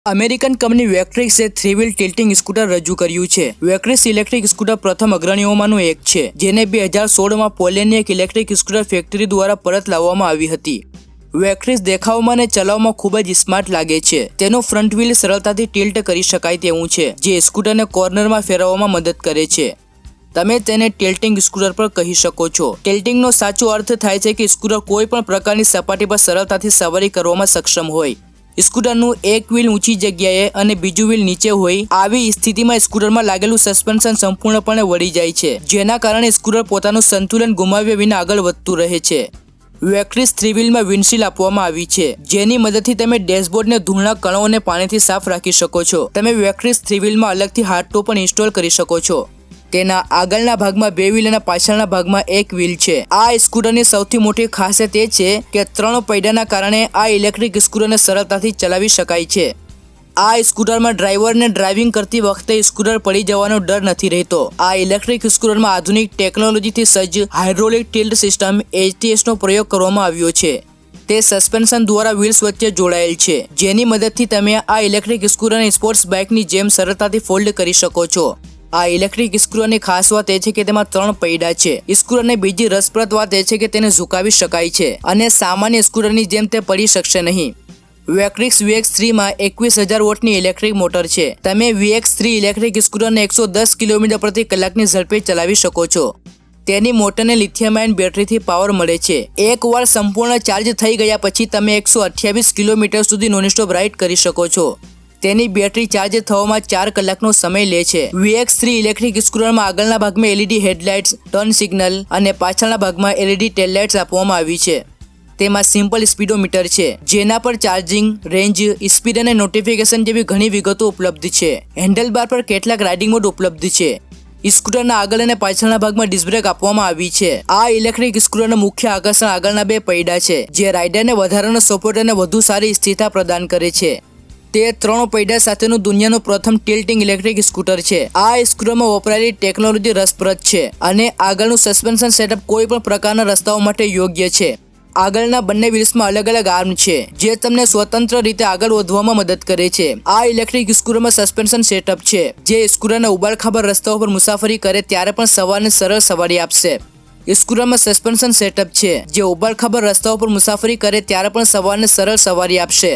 American company વેક્ટ્રિક્સે 3 wheel ટિલ્ટિંગ scooter રજૂ કર્યું છે। વેક્ટ્રિક્સ ઇલેક્ટ્રિક સ્કૂટર પ્રથમ અગ્રણીઓમાંનું એક છે, જેને 2016માં પોલેન્ડની એક ઇલેક્ટ્રિક સ્કૂટર ફેક્ટરી દ્વારા પરત લાવવામાં આવી હતી। વેક્ટ્રિક્સ દેખાવમાં અને ચલાવવામાં ખૂબ જ સ્માર્ટ લાગે છે। તેનું ફ્રન્ટ વ્હીલ સરળતાથી ટિલ્ટ કરી શકાય તેવું છે, જે સ્કૂટરને કોર્નરમાં ફેરવવામાં મદદ કરે છે। તમે તેને ટિલ્ટિંગ સ્કૂટર પર કહી શકો છો। ટિલ્ટિંગનો સાચો અર્થ થાય છે કે સ્કૂટર કોઈ પણ પ્રકારની સપાટી પર સરળતાથી સવારી કરવામાં સક્ષમ હોય। સ્કૂટરનું એક વ્હીલ ઊંચી જગ્યાએ અને બીજું વ્હીલ નીચે હોય, આવી સ્થિતિમાં સ્કૂટરમાં લાગેલું સસ્પેન્શન સંપૂર્ણપણે વળી જાય છે, જેના કારણે સ્કૂટર પોતાનું સંતુલન ગુમાવ્યા વિના આગળ વધતું રહે છે। વેક્ટ્રિક્સ 3 વ્હીલમાં વિન્ડશીલ્ડ આપવામાં આવી છે, જેની મદદથી તમે ડેશબોર્ડને ધૂળના કણો અને પાણીથી સાફ રાખી શકો છો। તમે વેક્ટ્રિક્સ 3 વ્હીલમાં અલગથી હાર્ડ ટોપ પણ ઇન્સ્ટોલ કરી શકો છો। તેના આગળના ભાગમાં 2 વ્હીલ અને પાછળના ભાગમાં 1 વ્હીલ છે। આ સ્કૂટરની સૌથી મોટી ખાસિયત એ છે કે 3 પૈડાના કારણે આ ઇલેક્ટ્રિક સ્કૂટરને સરળતાથી ચલાવી શકાય છે। આ સ્કૂટરમાં ડ્રાઈવરને ડ્રાઇવિંગ કરતી વખતે સ્કૂટર પડી જવાનો ડર નથી રહેતો। આ ઇલેક્ટ્રિક સ્કૂટરમાં આધુનિક ટેકનોલોજીથી સજ્જ હાઇડ્રોલિક ટિલ્ટ સિસ્ટમ HTSનો પ્રયોગ કરવામાં આવ્યો છે। તે સસ્પેન્શન દ્વારા વ્હીલ્સ વચ્ચે જોડાયેલ છે, જેની મદદથી તમે આ ઇલેક્ટ્રિક સ્કૂટરને સ્પોર્ટ્સ બાઇકની જેમ સરળતાથી ફોલ્ડ કરી શકો છો। આ ઇલેક્ટ્રિક સ્કૂટરની ખાસ વાત એ છે કે તેમાં 3 પૈડા છે। સ્કૂટરની બીજી રસપ્રદ વાત એ છે કે તેને ઝુકાવી શકાય છે અને સામાન્ય સ્કૂટરની જેમ તે પડી શકશે નહીં। વેક્ટ્રિક્સ VX3માં 21,000 વોટની ઇલેક્ટ્રિક મોટર છે। તમે VX3 ઇલેક્ટ્રિક સ્કૂટરને 110 કિલોમીટર પ્રતિ કલાકની ઝડપે ચલાવી શકો છો। તેની મોટરને લિથિયમ આયન બેટરીથી પાવર મળે છે। એકવાર સંપૂર્ણ ચાર્જ થઈ ગયા પછી તમે 128 કિલોમીટર સુધી નોનસ્ટોપ રાઇડ કરી શકો છો। તેની બેટરી ચાર્જ થવામાં 4 કલાકનો સમય લે છે। VX3 ઇલેક્ટ્રિક સ્કૂટરમાં આગળના ભાગમાં LED હેડલાઇટ્સ, ટર્ન સિગ્નલ અને પાછળના ભાગમાં LED ટેલલાઇટ્સ આપવામાં આવી છે। તેમાં સિમ્પલ સ્પીડોમીટર છે, જેના પર ચાર્જિંગ, રેન્જ, સ્પીડ અને નોટિફિકેશન જેવી ઘણી વિગતો ઉપલબ્ધ છે। હેન્ડલબાર પર કેટલાક રાઇડિંગ મોડ ઉપલબ્ધ છે। સ્કૂટરના આગળ અને પાછળના ભાગમાં ડિસ્ક બ્રેક આપવામાં આવી છે। આ ઇલેક્ટ્રિક સ્કૂટરનું મુખ્ય આકર્ષણ આગળના 2 પૈડા છે, જે રાઇડરને વધારાનો સપોર્ટ અને વધુ સારી સ્થિરતા પ્રદાન કરે છે। તે 3 પૈડા સાથેનું દુનિયાનું પ્રથમ ટિલ્ટિંગ ઇલેક્ટ્રિક સ્કૂટર છે। આ સ્કૂટરમાં વપરાયેલી ટેકનોલોજી રસપ્રદ છે અને આગળનું સસ્પેન્શન સેટઅપ કોઈ પણ પ્રકારના રસ્તાઓ માટે યોગ્ય છે। આગળના બંને વ્હીલ્સમાં અલગ અલગ આર્મ છે, જે તમને સ્વતંત્ર રીતે આગળ વધવામાં મદદ કરે છે। આ ઇલેક્ટ્રિક સ્કૂટરમાં સસ્પેન્શન સેટઅપ છે, જે સ્કૂટરના ઉબડખાબડ રસ્તાઓ પર મુસાફરી કરે ત્યારે પણ સવારને સરળ સવારી આપશે। સ્કૂટરમાં સસ્પેન્શન સેટઅપ છે, જે ઉબડખાબડ રસ્તાઓ પર મુસાફરી કરે ત્યારે પણ સવારને સરળ સવારી આપશે।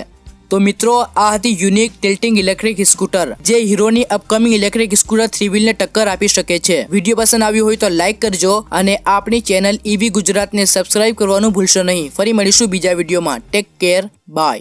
તો મિત્રો, આ હતી યુનિક ટિલ્ટિંગ ઇલેક્ટ્રિક સ્કૂટર, જે હીરોની અપકમિંગ ઇલેક્ટ્રિક સ્કૂટર 3 વ્હીલને ટક્કર આપી શકે છે। વિડીયો પસંદ આવ્યો હોય તો લાઇક કરજો અને આપણી ચેનલ EV ગુજરાતને સબસ્ક્રાઇબ કરવાનું ભૂલશો નહીં। ફરી મળીશું બીજા વિડીયોમાં। Take care, by.